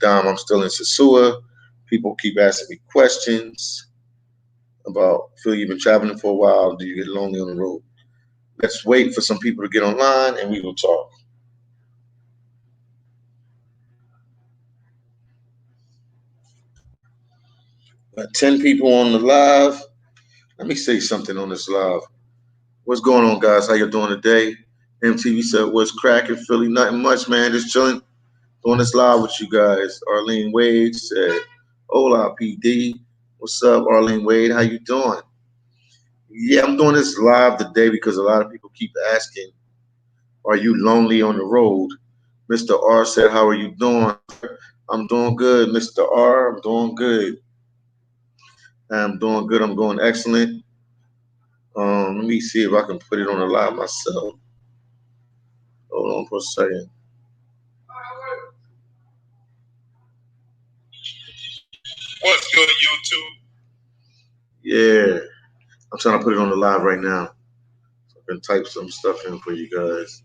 Dom. I'm still in Sasua. People keep asking me questions about, Phil, you've been traveling for a while. Do you get lonely on the road? Let's wait for some people to get online and we will talk. Got 10 people on the live. Let me say something on this live. What's going on, guys? How you doing today? MTV said, what's cracking, Philly? Nothing much, man. Just chilling. Doing this live with you guys. Arlene Wade said, hola, PD. What's up, Arlene Wade? How you doing? Yeah, I'm doing this live today because a lot of people keep asking, are you lonely on the road? Mr. R said, how are you doing? I'm doing good, Mr. R. I'm doing good. I'm doing good. I'm going excellent. Let me see if I can put it on the live myself. Hold on for a second. What's good, YouTube? Yeah, I'm trying to put it on the live right now. So I can type some stuff in for you guys.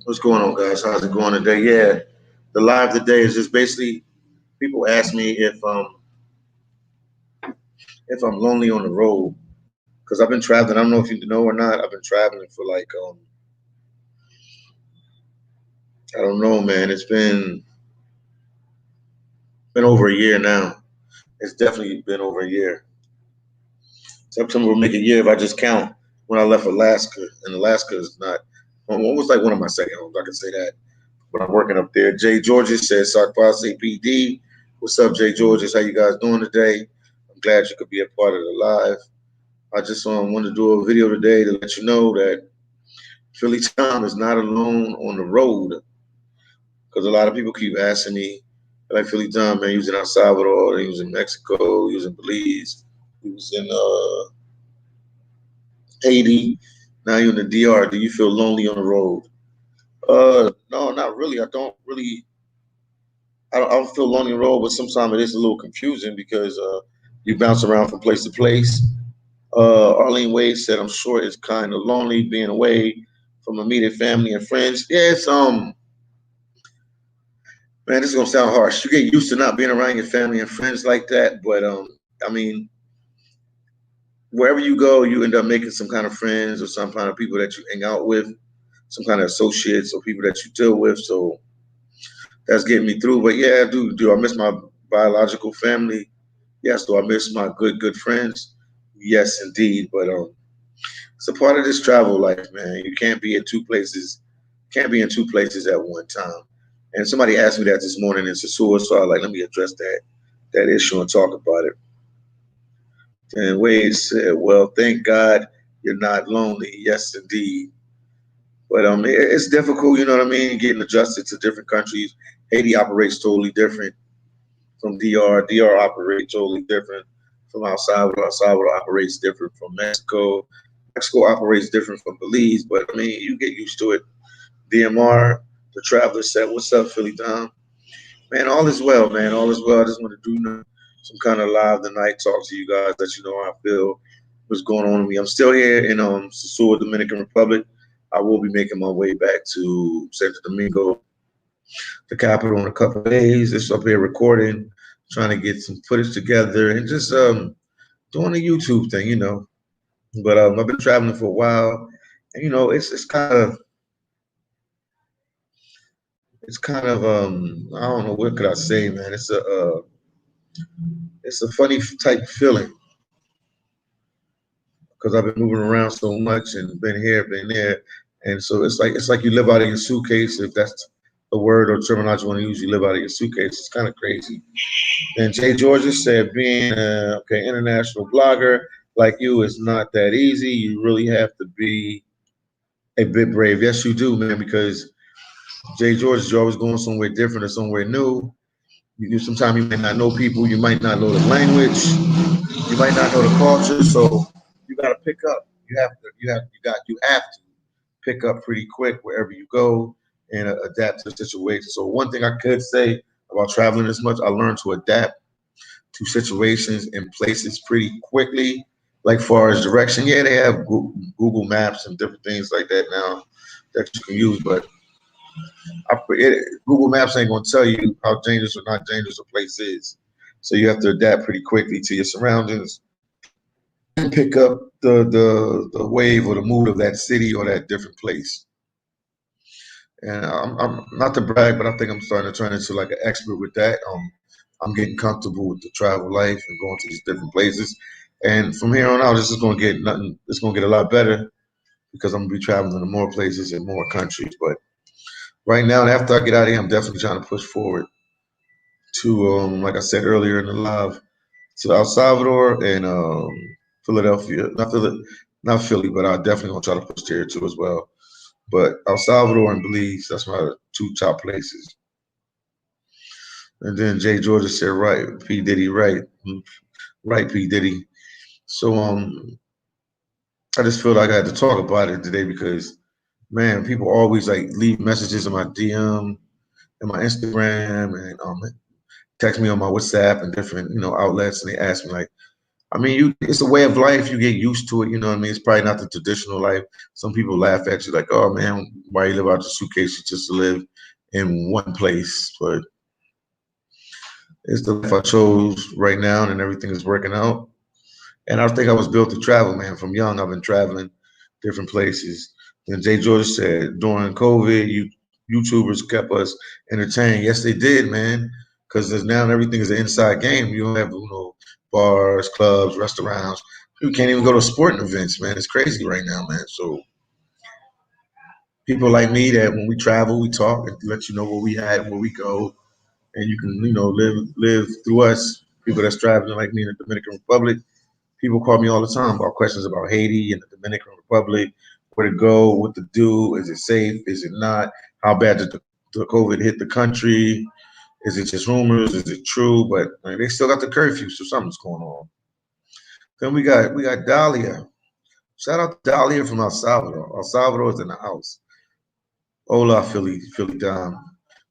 What's going on, guys? How's it going today? Yeah, the live today is just basically people ask me if I'm lonely on the road because I've been traveling. I don't know if you know or not. I've been traveling for like I don't know, man. It's been over a year now. It's definitely been over a year. September will make a year if I just count when I left Alaska, and Alaska is not almost like one of my second homes. I can say that. But I'm working up there. Jay Georges says, Sarkpase PD. What's up, Jay Georges? How you guys doing today? I'm glad you could be a part of the live. I just wanted to do a video today to let you know that Philly Tom is not alone on the road. Because a lot of people keep asking me, like Philly Tom, man, he was in El Salvador, he was in Mexico, he was in Belize, he was in Haiti, now you're in the DR. Do you feel lonely on the road? No, not really. I don't feel lonely on the road, but sometimes it is a little confusing because you bounce around from place to place. Arlene Wade said, I'm sure it's kind of lonely being away from immediate family and friends. Yeah, it's man, this is gonna sound harsh. You get used to not being around your family and friends like that, but I mean, wherever you go, you end up making some kind of friends or some kind of people that you hang out with, some kind of associates or people that you deal with. So that's getting me through. But yeah, do I miss my biological family? Yes. Do I miss my good friends? Yes, indeed. But it's a part of this travel life, man. You can't be in two places at one time. And somebody asked me that this morning in Sasua, so I was like, let me address that issue and talk about it. And Wade said, well, thank God you're not lonely. Yes, indeed. But it's difficult, you know what I mean, getting adjusted to different countries. Haiti operates totally different from DR. DR operates totally different from El Salvador. El Salvador operates different from Mexico. Mexico operates different from Belize. But, I mean, you get used to it. DMR, the traveler said, what's up, Philly Tom? Man, all is well, man. All is well. I just want to do some kind of live tonight, talk to you guys, let you know how I feel, what's going on with me. I'm still here in Sasua, Dominican Republic. I will be making my way back to Santo Domingo, the capital, in a couple of days. Just up here recording, trying to get some footage together, and just doing a YouTube thing, you know. But I've been traveling for a while, and you know, it's kind of I don't know, what could I say, man. It's a funny type feeling because I've been moving around so much and been here, been there, and so it's like you live out of your suitcase, if that's the word or terminology you want to use. You live out of your suitcase. It's kind of crazy. And Jay Georges said, being an international blogger like you is not that easy. You really have to be a bit brave. Yes, you do, man, because Jay Georges, you're always going somewhere different or somewhere new. Sometimes you might not know people, you might not know the language, you might not know the culture, so you got to pick up. You have to pick up pretty quick wherever you go and adapt to the situation. So one thing I could say about traveling this much, I learned to adapt to situations and places pretty quickly. Like far as direction, yeah, they have Google Maps and different things like that now that you can use, but Google Maps ain't gonna tell you how dangerous or not dangerous a place is. So you have to adapt pretty quickly to your surroundings and pick up the wave or the mood of that city or that different place. And I'm not to brag, but I think I'm starting to turn into like an expert with that. I'm getting comfortable with the travel life and going to these different places. And from here on out, this is gonna get nothing. It's gonna get a lot better because I'm gonna be traveling to more places and more countries. But right now, after I get out of here, I'm definitely trying to push forward to, like I said earlier in the live, to El Salvador and Philadelphia. Not Philly, but I definitely gonna try to push there too as well. But El Salvador and Belize, that's my two top places. And then Jay Georgia said, right, P. Diddy, right. Right, P. Diddy. So I just feel like I had to talk about it today because, man, people always like leave messages in my DM and my Instagram and text me on my WhatsApp and different, outlets, and they ask me like, I mean, it's a way of life. You get used to it. You know what I mean? It's probably not the traditional life. Some people laugh at you like, oh man, why you live out your suitcase just to live in one place? But it's the life I chose right now, and everything is working out. And I think I was built to travel, man. From young, I've been traveling different places. And Jay George said during COVID, YouTubers kept us entertained. Yes, they did, man. Because now everything is an inside game. You don't have, bars, clubs, restaurants. You can't even go to sporting events, man. It's crazy right now, man. So people like me that when we travel, we talk and let you know where we at, where we go, and you can, live through us. People that's traveling like me in the Dominican Republic. People call me all the time about questions about Haiti and the Dominican Republic, where to go, what to do, is it safe, is it not, how bad did the COVID hit the country, is it just rumors, is it true? But they still got the curfew, so something's going on. Then we got Dahlia. Shout out to Dahlia from El Salvador. El Salvador is in the house. Hola, Philly Dom.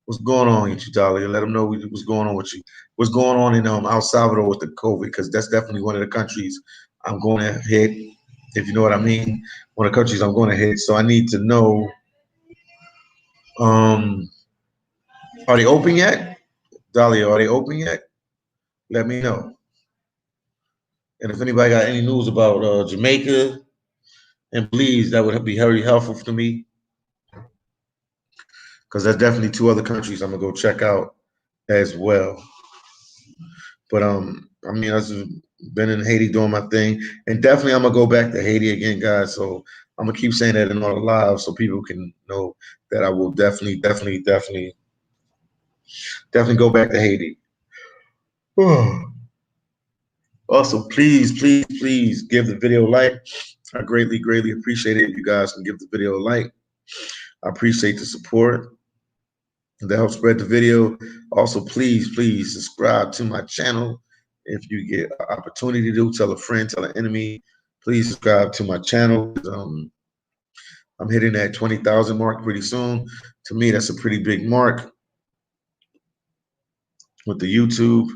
What's going on with you, Dahlia? Let them know what's going on with you. What's going on in El Salvador with the COVID, because that's definitely one of the countries I'm going to hit, if you know what I mean. One of the countries I'm going to hit. So I need to know, are they open yet? Dahlia, are they open yet? Let me know. And if anybody got any news about Jamaica and Belize, that would be very helpful to me, because there's definitely two other countries I'm gonna go check out as well. But I mean, I've been in Haiti doing my thing, and definitely I'm gonna go back to Haiti again, guys. So I'm gonna keep saying that in all the lives so people can know that I will definitely go back to Haiti. Also, please give the video a like. I greatly appreciate it if you guys can give the video a like. I appreciate the support. And that helps spread the video. Also, please subscribe to my channel. If you get an opportunity to tell a friend, tell an enemy, please subscribe to my channel. I'm hitting that 20,000 mark pretty soon. To me, that's a pretty big mark with the YouTube.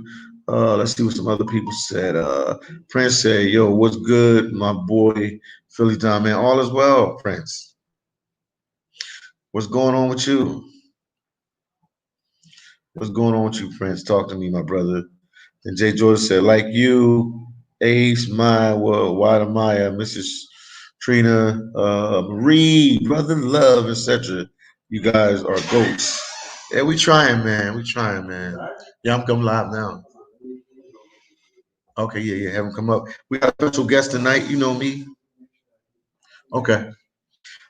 Let's see what some other people said. Prince said, yo, what's good, my boy, Philly Don, man? All is well, Prince. What's going on with you? What's going on with you, Prince? Talk to me, my brother. And Jay George said, like you, Ace, Maya, Wada Maya, Mrs. Trina, Marie, Brother Love, etc. You guys are goats. Yeah, we trying, man. We trying, man. Yeah, I'm coming live now. Okay, yeah, have him come up. We got a special guest tonight. You know me. Okay.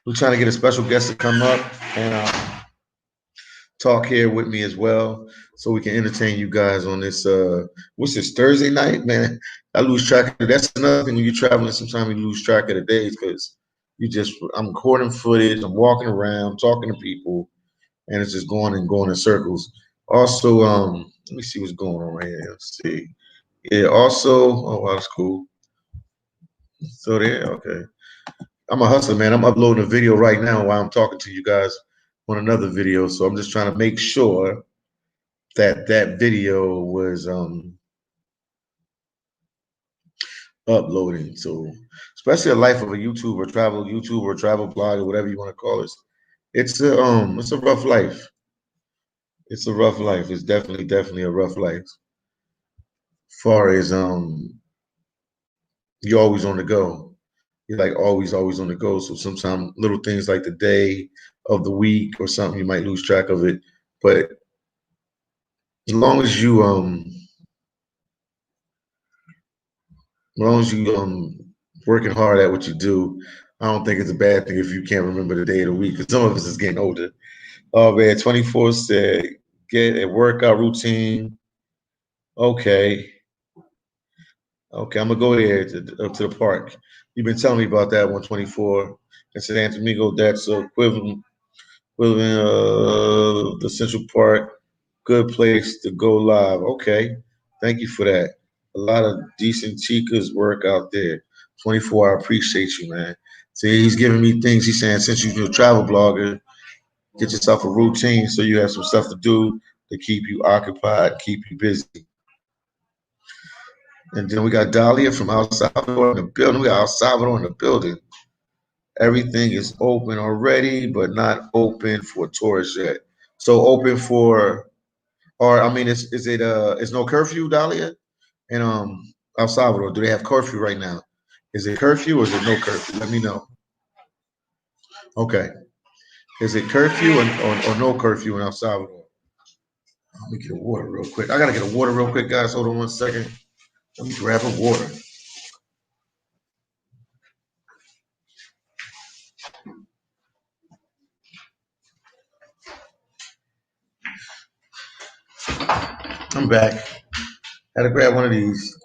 We're trying to get a special guest to come up and talk here with me as well, so we can entertain you guys on this what's this, Thursday night, man. I lose track of it. That's another thing when you're traveling. Sometimes you lose track of the days because I'm recording footage, I'm walking around talking to people, and it's just going in circles. Also, let me see what's going on right here. Let's see. Yeah, also, oh wow, that's cool. So there, okay. I'm a hustler, man. I'm uploading a video right now while I'm talking to you guys on another video. So I'm just trying to make sure that video was uploading. So, especially a life of a YouTuber, travel YouTuber, travel blogger, whatever you want to call it. It's a rough life. It's a rough life. It's definitely a rough life. Far as you're always on the go. You're like always on the go. So sometimes little things like the day of the week or something, you might lose track of it. But as long as you working hard at what you do, I don't think it's a bad thing if you can't remember the day of the week. Because some of us is getting older. Oh man, 24 said get a workout routine. Okay. Okay, I'm gonna go there up to the park. You've been telling me about that 124 in San Antonio. That's equivalent the Central Park. Good place to go live. Okay, thank you for that. A lot of decent chicas work out there. 24, I appreciate you, man. See, he's giving me things. He's saying since you're a travel blogger, get yourself a routine so you have some stuff to do to keep you occupied, keep you busy. And then we got Dahlia from El Salvador in the building. We got El Salvador in the building. Everything is open already, but not open for tourists yet. So open for, or I mean, is it is no curfew, Dahlia? And El Salvador, do they have curfew right now? Is it curfew or is it no curfew? Let me know. Okay. Is it curfew or no curfew in El Salvador? Let me get a water real quick. I gotta get a water real quick, guys. Hold on 1 second. Let me grab a water. I'm back. Had to grab one of these.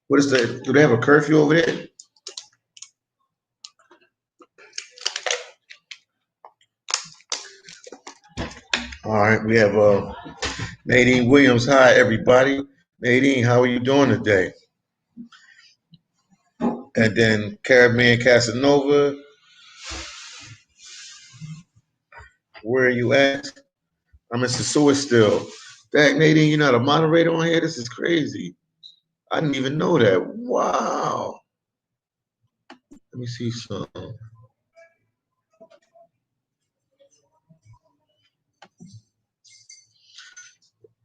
What is the? Do they have a curfew over there? All right, we have Nadine Williams. Hi, everybody. Nadine, how are you doing today? And then Caribbean Casanova. Where are you at? I'm in Sasua still. Dang, Nadine, you're not a moderator on here? This is crazy. I didn't even know that. Wow. Let me see some.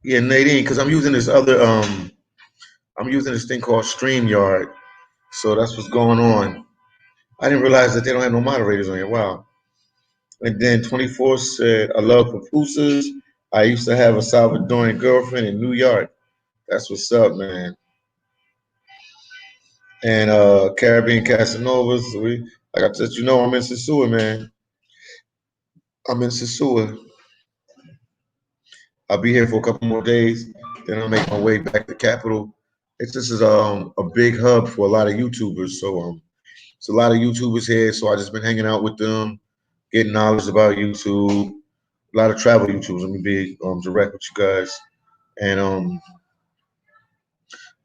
Yeah, Nadine, because I'm using this other I'm using this thing called StreamYard. So that's what's going on. I didn't realize that they don't have no moderators on here. Wow. And then 24 said, I love pupusas. I used to have a Salvadoran girlfriend in New York. That's what's up, man. And Caribbean Casanovas. Like I said, I'm in Sasua, man. I'm in Sasua. I'll be here for a couple more days. Then I'll make my way back to Capital. This is a big hub for a lot of YouTubers. So it's a lot of YouTubers here. So I just been hanging out with them, getting knowledge about YouTube. A lot of travel YouTubers. Let me be direct with you guys. And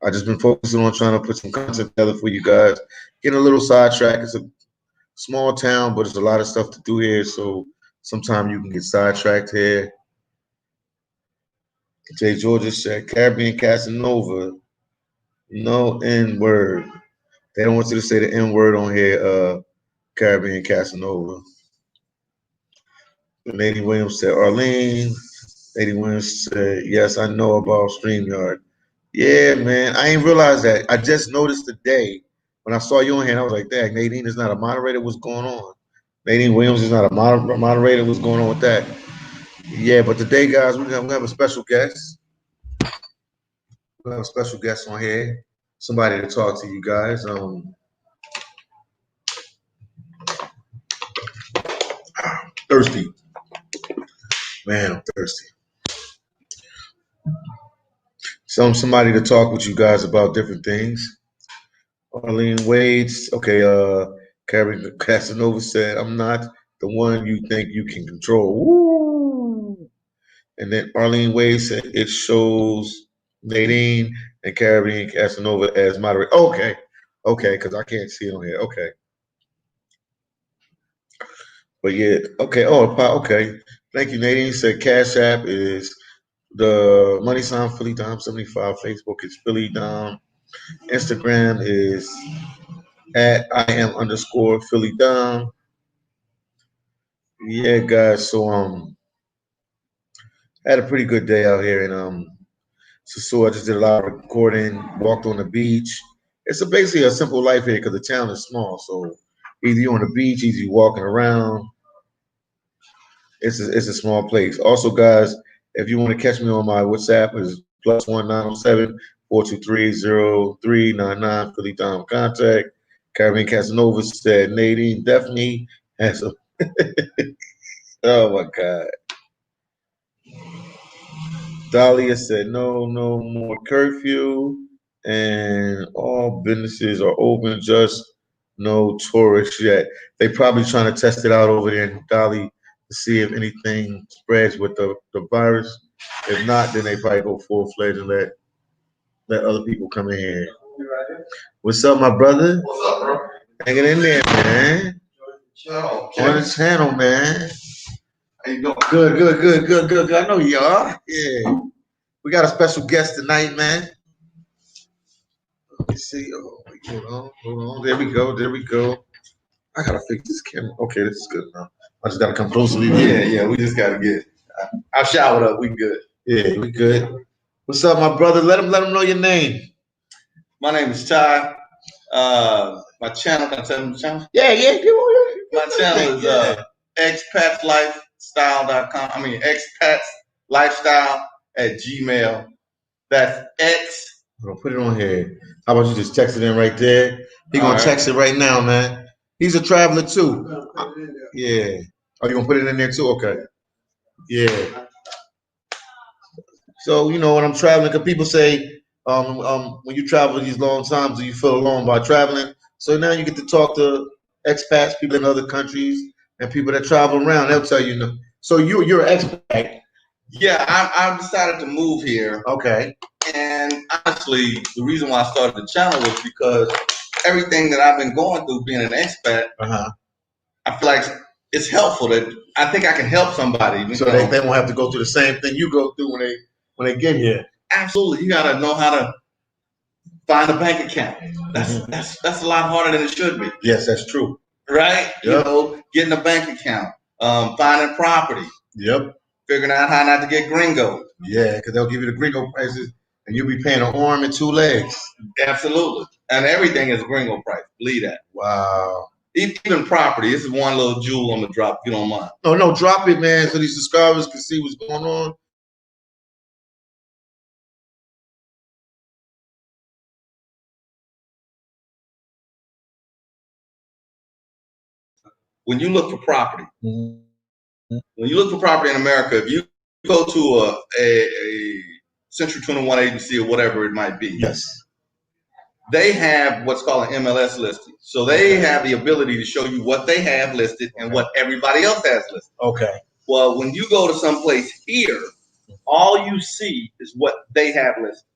I just been focusing on trying to put some content together for you guys. Getting a little sidetracked. It's a small town, but there's a lot of stuff to do here. So sometimes you can get sidetracked here. Jay Georgia said, Caribbean Casanova, no N word. They don't want you to say the N word on here, Caribbean Casanova. Lady Williams said, Arlene. Lady Williams said, yes, I know about StreamYard. Yeah, man, I ain't realized that. I just noticed today when I saw you on here, and I was like, dang, Nadine is not a moderator. What's going on? Nadine Williams is not a moderator. What's going on with that? Yeah, but today, guys, we're gonna have a special guest. We have a special guest on here. Somebody to talk to you guys. Thirsty. Man, I'm thirsty. So somebody to talk with you guys about different things. Arlene Wade's okay. Karen Casanova said, "I'm not the one you think you can control." Woo! And then Arlene Wade said, "It shows Nadine and Caribbean Casanova as moderator." Okay, okay, because I can't see it on here. Okay, but yeah, okay. Oh, okay. Thank you, Nadine. Said Cash App is The money sign Philly Dom 75. Facebook is Philly Dom. Instagram is at @IM_Philly Dom. Yeah, guys. So had a pretty good day out here, and so I just did a lot of recording. Walked on the beach. It's basically a simple life here because the town is small. So either you're on the beach, either you're walking around. It's a small place. Also, guys, if you want to catch me on my WhatsApp, is +1-907-423-0399. Philly Dom contact. Caribbean Casanova said Nadine definitely has a. Oh my God. Dahlia said no more curfew, and all businesses are open, just no tourists yet. They probably trying to test it out over there in Dali to see if anything spreads with the virus. If not, then they probably go full-fledged and let other people come in here. What's up, my brother? What's up, bro? Hanging in there, man. Okay. On the channel, man. How you doing? Good. I know you are. Yeah. We got a special guest tonight, man. Let me see. Oh, hold on. There we go. I gotta fix this camera. Okay, this is good now. I just gotta come closer. Yeah. We just gotta get. I showered up. We good. Yeah, we good. What's up, my brother? Let him know your name. My name is Ty. My channel. Can I tell them the channel? Yeah. My channel is expatlifestyle.com. I mean expatlifestyle@gmail. That's X. I'm gonna put it on here. How about you just text it in right there? He gonna text it right now, man. He's a traveler too. Yeah. Oh, you gonna put it in there too? Okay. Yeah. So when I'm traveling, because people say, when you travel these long times, do you feel alone by traveling? So now you get to talk to expats, people in other countries, and people that travel around. They'll tell you. So you're an expat. Yeah, I decided to move here. Okay. And honestly, the reason why I started the channel was because everything that I've been going through being an expat, I feel like it's helpful that I think I can help somebody. So they won't have to go through the same thing you go through when they get here. Absolutely. You gotta know how to find a bank account. That's a lot harder than it should be. Yes, that's true. Right? Yep. Getting a bank account, finding property. Yep. Figuring out how not to get gringo. Yeah, because they'll give you the gringo prices and you'll be paying an arm and 2 legs. Absolutely. And everything is gringo price. Believe that. Wow. Even property. This is one little jewel I'm gonna drop if you don't mind. No, drop it, man, so these subscribers can see what's going on. When you look for property, when you look for property in America, if you go to a Century 21 agency or whatever it might be, yes, they have what's called an MLS listing. So they have the ability to show you what they have listed and what everybody else has listed. Okay. Well, when you go to someplace here, all you see is what they have listed.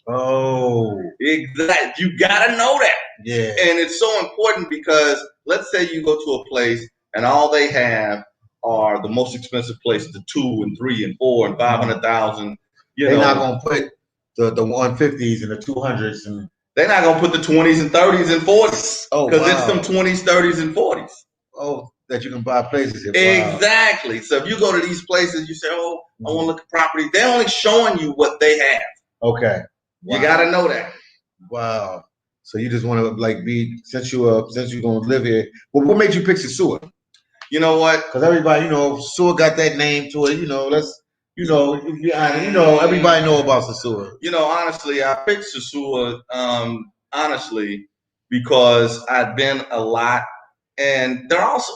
Oh. Exactly. You gotta know that. Yeah. And it's so important because let's say you go to a place and all they have are the most expensive places, the 2 and 3 and 4 and 500,000. They're not gonna put the 150s and the 200s, and they're not gonna put the 20s and 30s and 40s. Oh, because it's some 20s, 30s, and 40s. Oh, that you can buy places here. Wow. Exactly. So if you go to these places, you say, "Oh, I want to look at property." They're only showing you what they have. Okay. Wow. You gotta know that. Wow. So you just want to since you're gonna live here. Well, what made you pick Sasua? You know what? Because everybody, Sasua got that name to it. Everybody know about Sasua. Honestly, I picked Sasua, honestly, because I've been a lot, and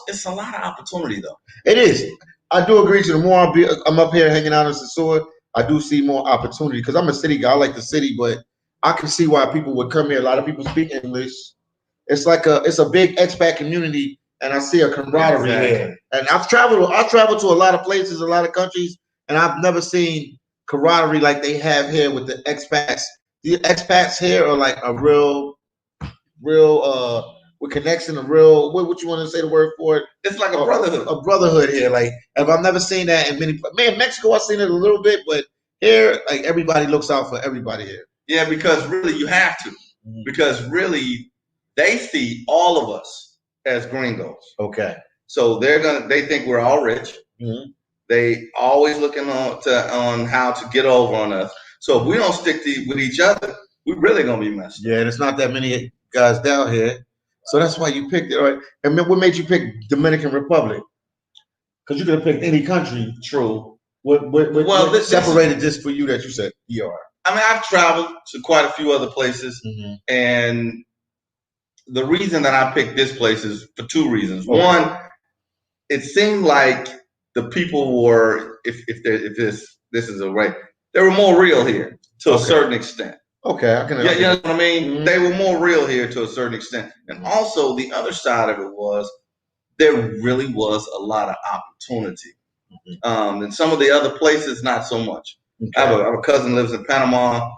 it's a lot of opportunity though. It is. I do agree. The more I'm up here hanging out in Sasua, I do see more opportunity because I'm a city guy. I like the city, but I can see why people would come here. A lot of people speak English. It's a big expat community, and I see a camaraderie here. And I've traveled to a lot of places, a lot of countries, and I've never seen camaraderie like they have here with the expats. The expats here are like a real with connection, what you want to say the word for it? It's like a brotherhood. A brotherhood here. Like, I've never seen that in Mexico I've seen it a little bit, but Here, like everybody looks out for everybody here. Yeah, because really you have to. Because really they see all of us as gringos. Okay. So they think we're all rich. They always looking on how to get over on us. So if we don't stick with each other, we're really gonna be messed up. Yeah, and it's not that many guys down here. So that's why you picked it, right? And what made you pick Dominican Republic? Because you could have picked any country. True. What separated this for you that you said ER? I mean, I've traveled to quite a few other places, and the reason that I picked this place is for two reasons. Okay. One, it seemed like the people were, if this is a right, they were more real here to a certain extent. Okay, I can. Yeah, you know what I mean. They were more real here to a certain extent, and also the other side of it was there really was a lot of opportunity. And some of the other places, not so much. Okay. I have a cousin lives in Panama.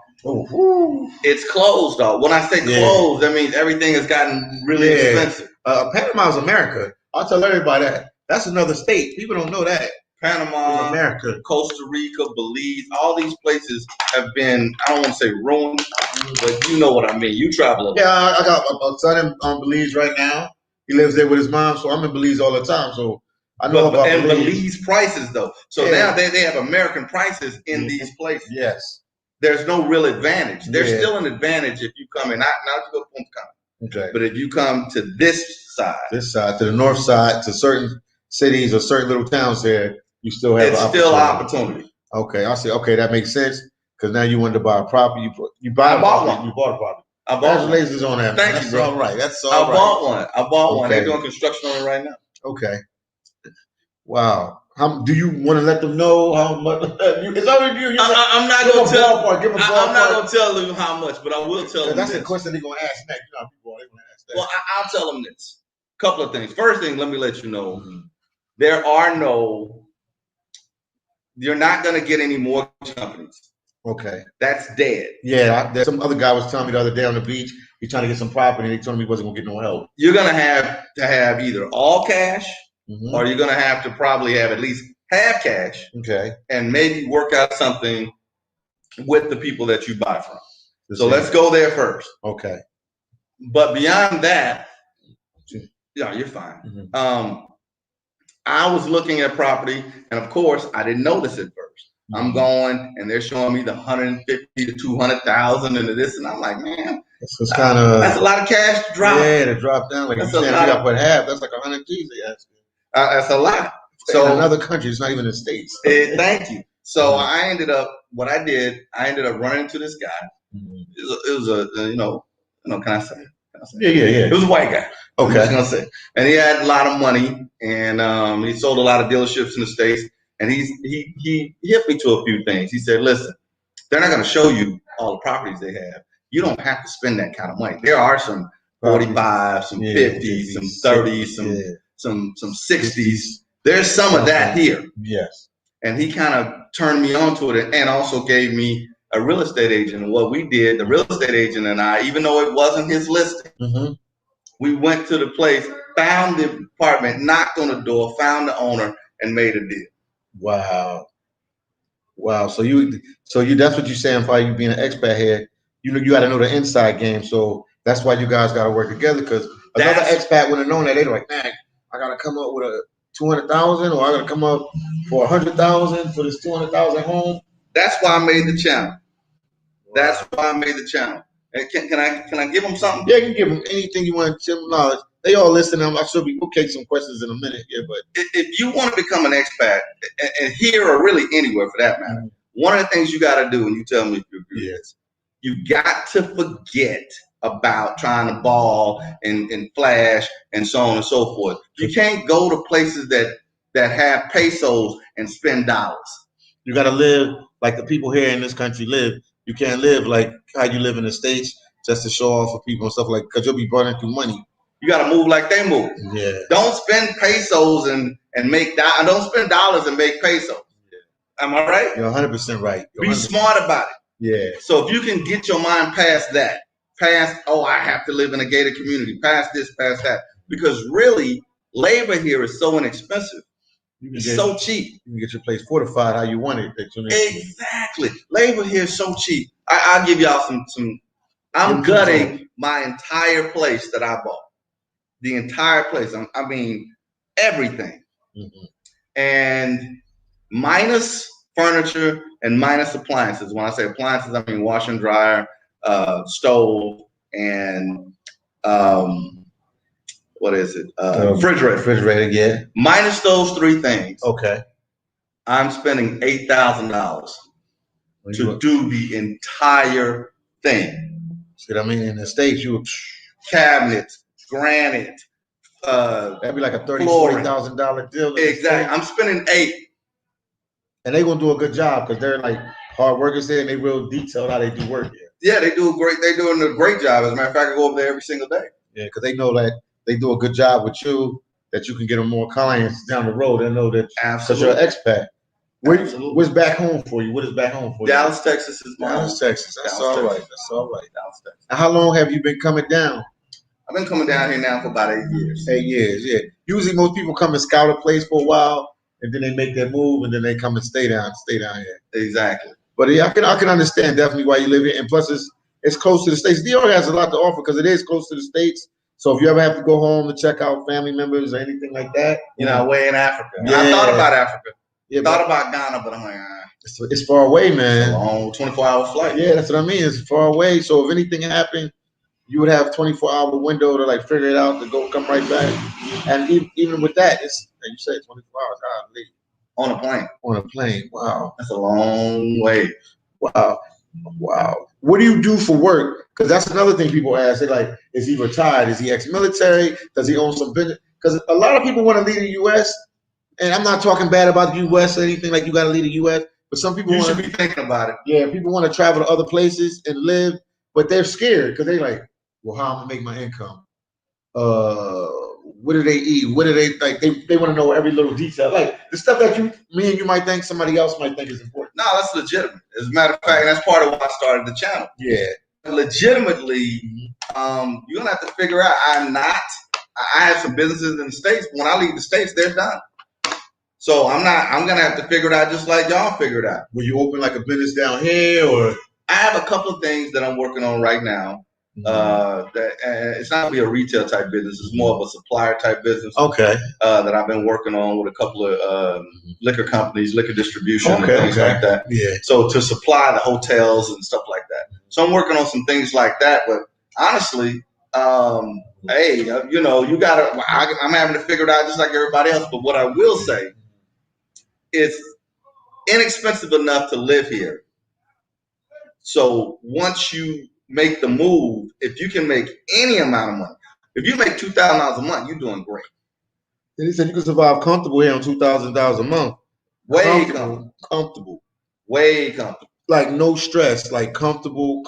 It's closed though. When I say closed, that means everything has gotten really expensive. Panama's America. I'll tell everybody that. That's another state. People don't know that. Panama, America, Costa Rica, Belize, all these places have been, I don't want to say ruined, but you know what I mean. You travel a lot. Yeah, I got a son in Belize right now. He lives there with his mom, so I'm in Belize all the time. So I know about Belize prices though. So now they have American prices in these places. Yes. There's no real advantage. There's still an advantage if you come in, not to go to Punta Cana. Okay. But if you come to this side, to the north side, to certain cities or certain little towns there, you still have opportunity. Okay, I see. Okay, that makes sense. Because now you wanted to buy a property. You bought a property. Congratulations on that. Thank you, bro. All right. That's all right. I bought one. They're doing construction on it right now. Okay. Wow. How do you want to let them know how much? It's already you. I'm not going to tell. I'm not going to tell them how much, but I will tell them. That's the question they're going to ask next. You know, people are going to ask that. Well, I'll tell them this. Couple of things. First thing, let me let you know, you're not going to get any mortgage companies. Okay. That's dead. Yeah. Some other guy was telling me the other day on the beach, he's trying to get some property, and he told me he wasn't going to get no help. You're going to have either all cash, or you're going to have to probably have at least half cash. Okay. And maybe work out something with the people that you buy from. So let's go there first. Okay. But beyond that, yeah, you're fine. I was looking at property, and of course, I didn't notice it first. I'm going, and they're showing me the 150 to 200,000 into this, and I'm like, man, that's a lot of cash to drop. Yeah, to drop down. Like you said, you got to put half. That's like 100 G's. That's a lot. So in another country, it's not even the States. Thank you. So I ended up running into this guy. It was a can I say? Yeah. It was a white guy. Okay. I was gonna say, and he had a lot of money, and he sold a lot of dealerships in the States. And he hit me to a few things. He said, "Listen, they're not gonna show you all the properties they have. You don't have to spend that kind of money. There are some 45, some 50s, some 30s, some 60s. There's some of that here." Yes. And he kind of turned me on to it, and also gave me a real estate agent. And what we did, the real estate agent and I, even though it wasn't his listing, we went to the place, found the apartment, knocked on the door, found the owner, and made a deal. Wow. So that's what you're saying for you being an expat here. You got to know the inside game. So that's why you guys got to work together. Because another expat would have known that. They're like, man, I got to come up with a 200,000, or I got to come up for 100,000 for this 200,000 home. That's why I made the channel. That's why I made the channel. And can I give them something? Yeah, you can give them anything you want. $10. They all listen. I should be okay. Some questions in a minute here, but if you want to become an expat, and here or really anywhere for that matter, one of the things you got to do, and you tell me if you agree, is you got to forget about trying to ball and flash and so on and so forth. You can't go to places that have pesos and spend dollars. You got to live like the people here in this country live. You can't live like how you live in the States just to show off for people and stuff like, because you'll be burning through money. You got to move like they move. Yeah. Don't spend pesos and make don't spend dollars and make pesos. Yeah. Am I right? You're 100% right. Be smart about it. Yeah. So if you can get your mind past that, I have to live in a gated community, past this, past that, because really labor here is so inexpensive. It's so cheap. You can get your place fortified how you want it. Exactly. Labor here is so cheap. I'll give y'all some. I'm gutting my entire place that I bought. The entire place. I mean, everything. And minus furniture and minus appliances. When I say appliances, I mean washer and dryer, stove, and what is it? Refrigerator. Refrigerator, yeah. Minus those three things. Okay. I'm spending $8,000 to do the entire thing. See what I mean? In the States, you cabinets, granite. That'd be like a $30,000-$40,000 deal. Exactly. I'm spending $8,000. And they're gonna do a good job because they're like hard workers there and they real detailed how they do work here. Yeah, they're doing a great job. As a matter of fact, I go over there every single day. Yeah, because they know that they do a good job with you, that you can get them more clients down the road. They know that because you're an expat. What's back home for you? What is back home for you? Dallas, Texas is my Dallas, Texas. That's all right. That's all right. Dallas, Texas. Now, how long have you been coming down? I've been coming down here now for about 8 years. 8 years, yeah. Usually most people come and scout a place for a while, and then they make their move, and then they come and stay down here. Exactly. But yeah, I can understand definitely why you live here, and plus it's close to the States. New York has a lot to offer because it is close to the States. So if you ever have to go home to check out family members or anything like that, you know, way in Africa. Yeah. I thought about Africa. Yeah, thought about Ghana, but I'm like, it's far away, man. It's a long 24-hour flight. Yeah, that's what I mean. It's far away. So if anything happened, you would have 24-hour window to like figure it out to come right back. And even with that, it's you say 24 hours. I leave. On a plane. On a plane. Wow. That's a long way. Wow. Wow. What do you do for work? Because that's another thing people ask. They're like, is he retired? Is he ex-military? Does he own some business? Because a lot of people want to leave the U.S. And I'm not talking bad about the U.S. or anything like you got to leave the U.S. But some people should be thinking about it. Yeah, people want to travel to other places and live, but they're scared because they're like, well, how am I gonna make my income? What do they eat? What do they like? They want to know every little detail, like the stuff that me and you might think somebody else might think is important. No, that's legitimate. As a matter of fact, that's part of why I started the channel. Yeah, legitimately, you're gonna have to figure out. I have some businesses in the States. When I leave the States, they're done. So I'm gonna have to figure it out just like y'all figured out. Will you open like a business down here, or? I have a couple of things that I'm working on right now. It's not gonna be a retail type business. It's more of a supplier type business. Okay. That I've been working on with a couple of liquor companies, liquor distribution, and things like that. Yeah. So to supply the hotels and stuff like that. So I'm working on some things like that. But honestly, hey, you know, I'm having to figure it out just like everybody else. But what I will say, it's inexpensive enough to live here. So once you make the move, if you can make any amount of money, if you make $2,000 a month, you're doing great. And he said you can survive comfortable here on $2,000 a month. Way comfortable. Way comfortable. Like no stress. Like comfortable.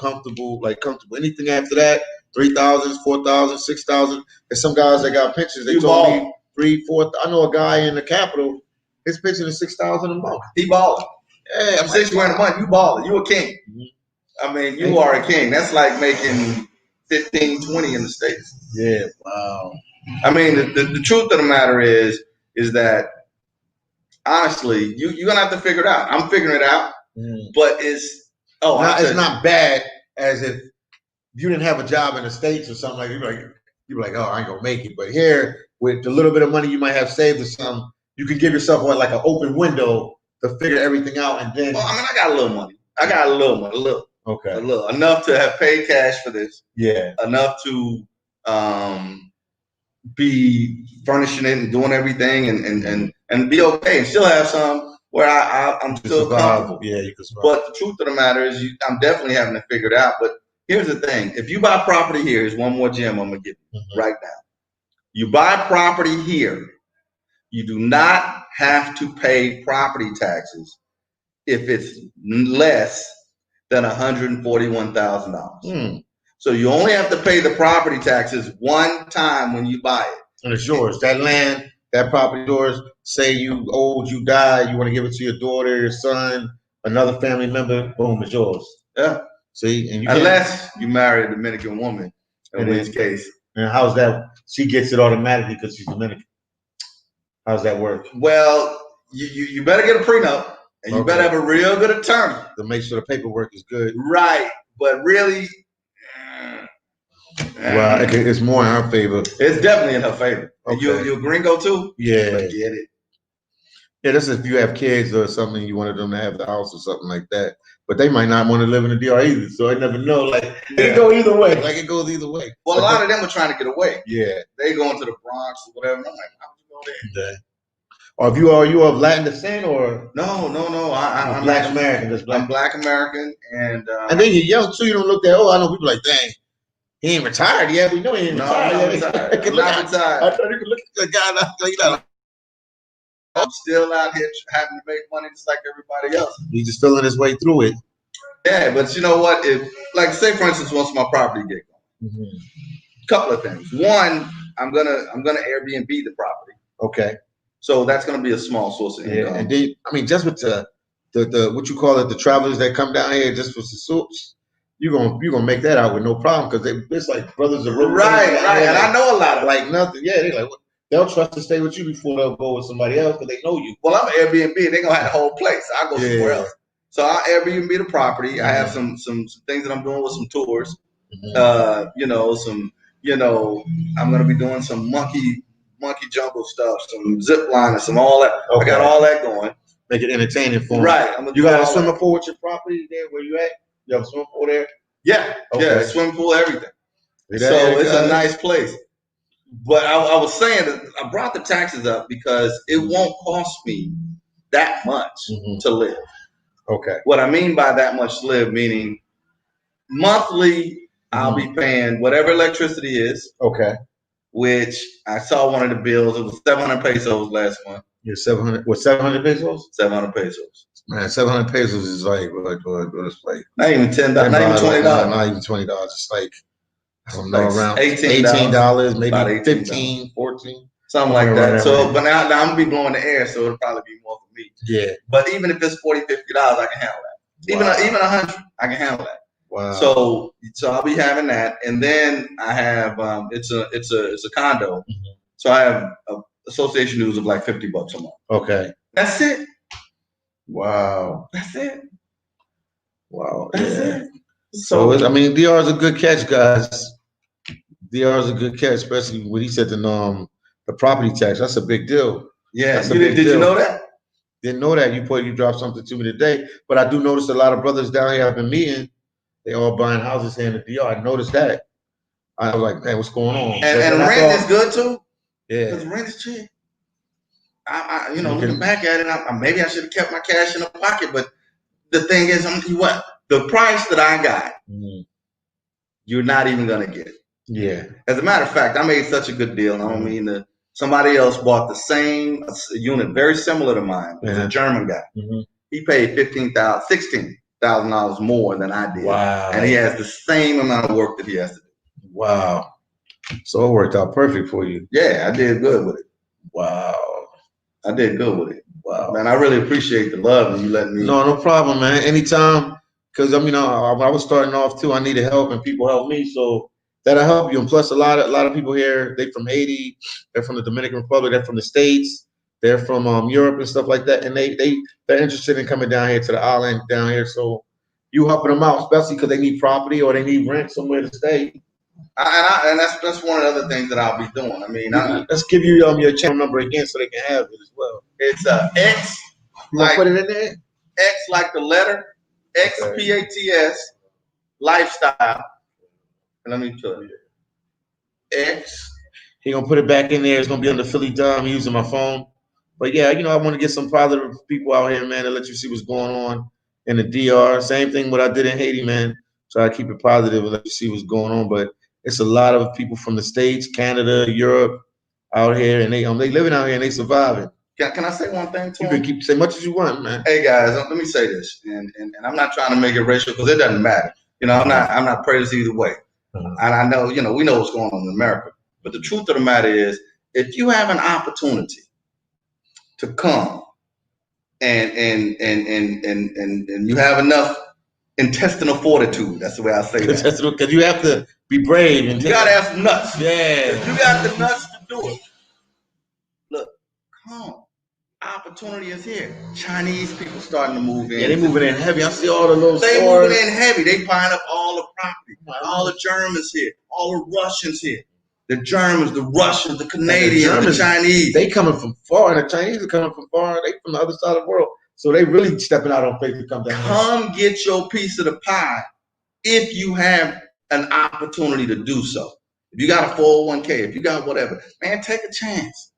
Anything after that, 3,000, 4,000, 6,000. And some guys that got pensions, they told me 3, 4. I know a guy in the Capitol. His pension is $6,000 a month. He balling. Yeah, I'm $6 grand a month. You balling. You a king. I mean, you are a king. That's like making 15, 20 in the States. Yeah, wow. I mean, the truth of the matter is that honestly, you're gonna have to figure it out. I'm figuring it out, but it's not bad as if you didn't have a job in the States or something like that. You're like, oh, I ain't gonna make it. But here, with the little bit of money you might have saved or something, you can give yourself like an open window to figure everything out, and then. Well, I mean, I got a little money. A little. Okay. A little enough to have paid cash for this. Yeah. Enough to be furnishing it and doing everything and be okay and still have some where I'm still comfortable. Yeah, you can survive. But the truth of the matter is, I'm definitely having to figure it out. But here's the thing: if you buy property here, here's one more gem I'm gonna give you right now. You buy property here, you do not have to pay property taxes if it's less than $141,000. So you only have to pay the property taxes one time when you buy it. And it's yours. That land, that property yours. Say you old, you died, you want to give it to your daughter, your son, another family member, boom, it's yours. Yeah. See? And unless you marry a Dominican woman, in this case. And how's that? She gets it automatically because she's Dominican. How's that work? Well, you better get a prenup, and you better have a real good attorney to make sure the paperwork is good. Right, but really, well, it's more in her favor. It's definitely in her favor. Okay. You a gringo too? Yeah. Forget it. Yeah, that's if you have kids or something, you wanted them to have the house or something like that. But they might not want to live in the DR either, so I never know. Like, it can go either way. Like, it goes either way. Well, a lot of them are trying to get away. Yeah. They going to the Bronx or whatever. And I'm like, how would you go there? Yeah. Or if you of Latin descent or? No. I'm Black American. I'm Black American. And then you're young, too. You don't look that old. I know people like, dang, he ain't retired yet. We know he ain't retired yet. I'm not retired. I thought you could look at the guy. I'm still out here having to make money just like everybody else. He's just feeling his way through it. Yeah, but you know what? If, like, say for instance, once my property get going, couple of things. One, I'm gonna Airbnb the property. Okay. So that's gonna be a small source of income. And then, I mean, just with the what you call it, the travelers that come down here just for the soups, you're gonna make that out with no problem because it's like brothers of right. And I know a lot of like nothing. Yeah, they like. They'll trust to stay with you before they'll go with somebody else because they know you. Well, I'm an Airbnb. They're going to have the whole place. I'll go somewhere else. So I'll Airbnb the property. I have some things that I'm doing with some tours. I'm going to be doing some monkey jungle stuff, some zip line and some all that. Okay. I got all that going. Make it entertaining for them. Right. You got a swimming pool with your property there where you at? You have a swimming pool there? Yeah. Okay. Yeah, swimming pool, everything. So it's a nice place. But I was saying that I brought the taxes up because it won't cost me that much to live. Okay. What I mean by that much to live, meaning monthly, I'll be paying whatever electricity is. Okay. Which I saw one of the bills. It was 700 pesos last month. Yeah, 700. What, 700 pesos? 700 pesos. Man, 700 pesos is like what it's like. Not even $10. Not even $20. Not even $20. It's like. I don't know, around $18, maybe $18, 15, 14, something like that. So, but now I'm gonna be blowing the air, so it'll probably be more for me. Yeah. But even if it's $40, $50, I can handle that. Wow. Even $100, I can handle that. Wow. So I'll be having that, and then I have it's a condo, so I have association dues of like $50 a month. Okay. That's it. Wow. That's it. Wow. That's it. So I mean, DR is a good catch, guys. DR is a good catch, especially when he said the property tax. That's a big deal. Yeah, did you know that? Didn't know that. You dropped something to me today, but I do notice a lot of brothers down here I've been meeting. They all buying houses here in the DR. I noticed that. I was like, man, what's going on? And rent is good too. Yeah, because rent is cheap. I looking back at it, maybe I should have kept my cash in the pocket, but the thing is, the price that I got, you're not even gonna get it. Yeah. As a matter of fact, I made such a good deal. I don't mean that somebody else bought the same unit, very similar to mine. It was a German guy. He paid $16,000 more than I did. Wow. And he has the same amount of work that he has to do. Wow. So it worked out perfect for you. Yeah, I did good with it. Wow. I did good with it. Wow. Man, I really appreciate the love and you letting me. No problem, man. Anytime. Because when I was starting off too, I needed help and people helped me. So that'll help you. And plus a lot of people here, they from Haiti, they're from the Dominican Republic, they're from the States, they're from Europe and stuff like that. And they're interested in coming down here to the island down here. So you helping them out, especially because they need property or they need rent somewhere to stay. And that's one of the other things that I'll be doing. I mean, let's give you your channel number again so they can have it as well. It's X. Like, put it in there. X like the letter XPATS lifestyle. Let me tell you. X. He gonna put it back in there. It's gonna be under Philly Dom. I'm using my phone. But yeah, I want to get some positive people out here, man, to let you see what's going on in the DR. Same thing what I did in Haiti, man. Try to keep it positive and let you see what's going on. But it's a lot of people from the States, Canada, Europe out here, and they living out here and they surviving. Can I say one thing to you? Can keep say much as you want, man. Hey guys, let me say this, and I'm not trying to make it racial because it doesn't matter. I'm not prejudiced either way. And I know, we know what's going on in America. But the truth of the matter is, if you have an opportunity to come and you have enough intestinal fortitude, that's the way I say that. Because you have to be brave. And you got to have some nuts. Yeah. If you got the nuts to do it, look, come. Opportunity. opportunity is here. Chinese people starting to move in. Yeah, they moving in heavy. I see all the little They stores. moving in heavy. They buying up all the property. All the Germans here. All the Russians here. The Germans, the Russians, the Canadians, the Chinese. They coming from far, and the Chinese are coming from far. They from the other side of the world. So they really stepping out on faith to come down. Come get your piece of the pie if you have an opportunity to do so. If you got a 401k, if you got whatever, man, take a chance.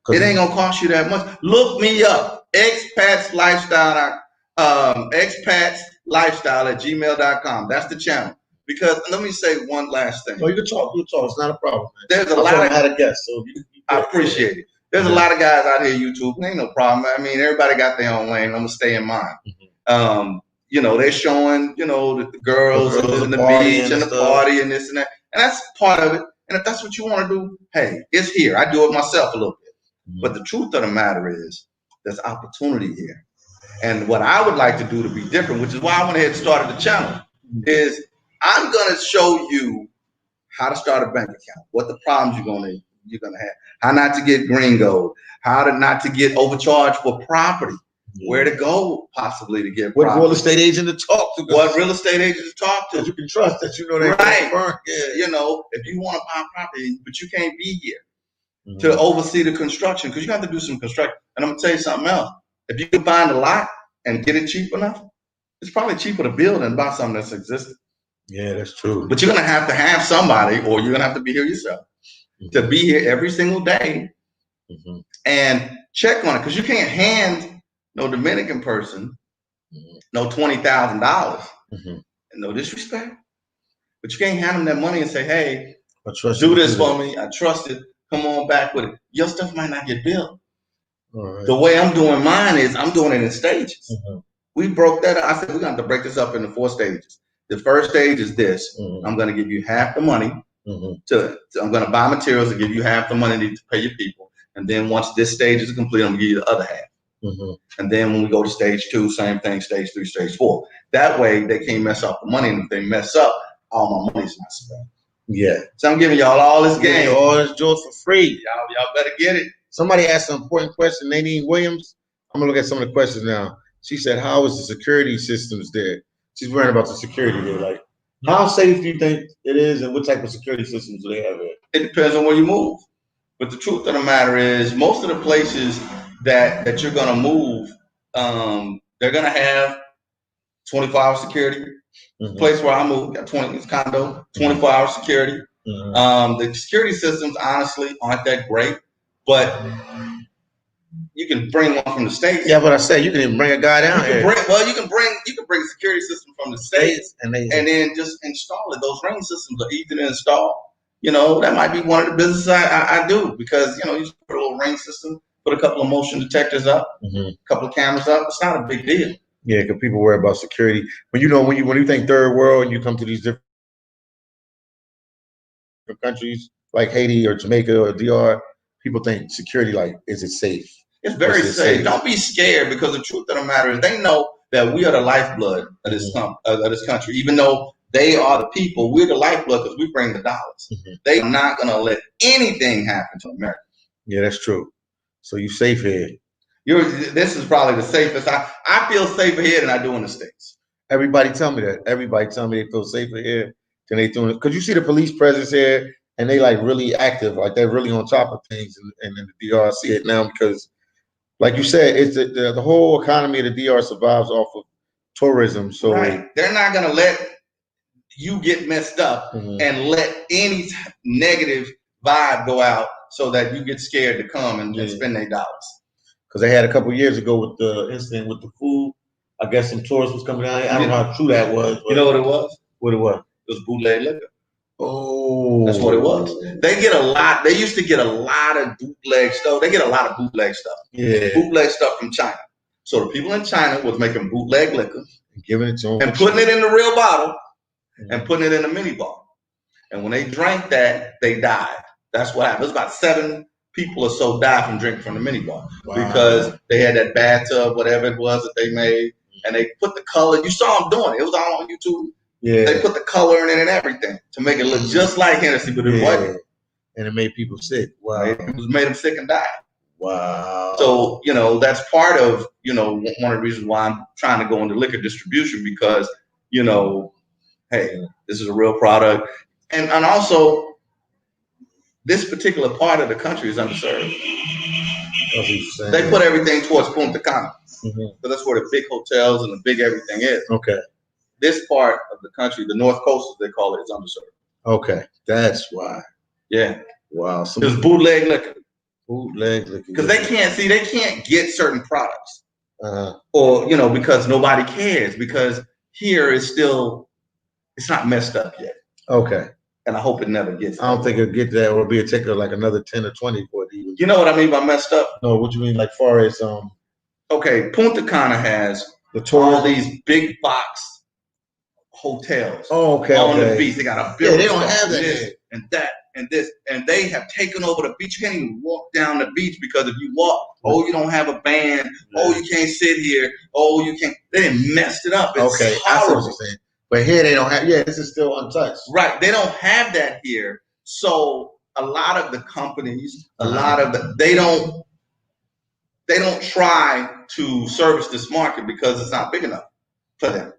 It ain't gonna cost you that much. Look me up, Expats Lifestyle, Expats Lifestyle at gmail.com. That's the channel. Because let me say one last thing. No, you can talk. It's not a problem, man. There's a lot of, I had a guest, so I appreciate it. There's a lot of guys out here YouTube. Ain't no problem. I mean, everybody got their own lane. I'm gonna stay in mine. You know, they're showing, you know, the girls and the beach and the party and this and that. And that's part of it. And if that's what you want to do, hey, it's here. I do it myself a little bit. But the truth of the matter is there's opportunity here. And what I would like to do to be different, which is why I went ahead and started the channel, is I'm going to show you how to start a bank account, what the problems you're going to have, how not to get gringo, how to not to get overcharged for property, where to go possibly to get what property. real estate agent to talk to. What real estate agent to talk to. You can trust that you know they right. Yeah. You know, if you want to buy property, but you can't be here to oversee the construction, because you have to do some construction. And I'm going to tell you something else. If you can find a lot and get it cheap enough, it's probably cheaper to build than buy something that's existing. Yeah, that's true. But you're going to have somebody, or you're going to have to be here yourself, to be here every single day and check on it. Because you can't hand no Dominican person no $20,000. And no disrespect. But you can't hand them that money and say, hey, do this for me. I trust it. Come on back with it. Your stuff might not get built. Right. The way I'm doing mine is I'm doing it in stages. We broke that up. I said, we're going to have to break this up into 4 stages. The first stage is this. I'm going to give you half the money. I'm going to buy materials and give you half the money to pay your people. And then once this stage is complete, I'm going to give you the other half. And then when we go to stage 2, same thing, stage 3, stage 4. That way they can't mess up the money. And if they mess up, all my money's not spent. Yeah. So I'm giving y'all all this game. All this joy for free. Y'all better get it. Somebody asked an important question. Nadine Williams. I'm going to look at some of the questions now. She said, how is the security systems there? She's worrying about the security there. Like, how safe do you think it is, and what type of security systems do they have there? It depends on where you move. But the truth of the matter is, most of the places that you're going to move, they're going to have 24-hour security. The place where I moved, got it's condo, 24-hour security. The security systems, honestly, aren't that great, but you can bring one from the States. Yeah, but I said you can even bring a guy down here. You can bring a security system from the States and then just install it. Those ring systems are easy to install. You know, that might be one of the businesses I do, because, you know, you just put a little ring system, put a couple of motion detectors up, a couple of cameras up. It's not a big deal. Yeah, because people worry about security. But you know, when you think third world and you come to these different countries like Haiti or Jamaica or DR, people think security, like, is it safe? It's very safe. Don't be scared, because the truth of the matter is they know that we are the lifeblood of this country. Even though they are the people, we're the lifeblood because we bring the dollars. They're not going to let anything happen to America. Yeah, that's true. So you're safe here. This is probably the safest. I feel safer here than I do in the States. Everybody tell me that. Everybody tell me they feel safer here than they do. Because you see the police presence here, and they like really active, like they're really on top of things. And in the DR, I see it now because, like you said, it's the whole economy of the DR survives off of tourism. So they're not gonna let you get messed up and let any negative vibe go out so that you get scared to come and spend their dollars. Because they had a couple of years ago with the incident with the food. I guess some tourists was coming down here. I don't know how true that was. You know what it was? What it was? It was bootleg liquor. Oh, that's what it was. They get a lot. They used to get a lot of bootleg stuff. They get a lot of bootleg stuff. Yeah, bootleg stuff from China. So the people in China was making bootleg liquor and giving it to them and putting it in the real bottle and putting it in a mini bottle. And when they drank that, they died. That's what happened. It was about 7 people or so died from drinking from the mini bar because they had that bathtub, whatever it was that they made, and they put the color. You saw them doing it. It was all on YouTube. Yeah, they put the color in it and everything to make it look just like Hennessy, but it wasn't. And it made people sick. Wow, it made them sick and die. Wow. So, you know, that's part of, you know, one of the reasons why I'm trying to go into liquor distribution, because, you know, hey, this is a real product. And also, this particular part of the country is underserved. They put everything towards Punta Cana. So that's where the big hotels and the big everything is. Okay. This part of the country, the North Coast, as they call it, is underserved. Okay. That's why. Yeah. Wow. There's bootleg liquor. Bootleg liquor. Because they can't get certain products. Or, you know, because nobody cares. Because here is still, it's not messed up yet. Okay. And I hope it never gets. I don't think it'll get that, or it'll be a ticker like another 10 or 20 for it even. You know what I mean by messed up? No, what you mean like far as Okay, Punta Cana has all these big box hotels. Oh, okay. On the beach. They got a building. Yeah, they don't have that. This and that and this. And they have taken over the beach. You can't even walk down the beach because if you walk, oh, you don't have a band. Oh, you can't sit here. Oh, you can't. They done messed it up. It's okay, horrible. I see what you're saying. But here they don't have, this is still untouched. Right. They don't have that here. So a lot of the companies, they don't try to service this market because it's not big enough for them.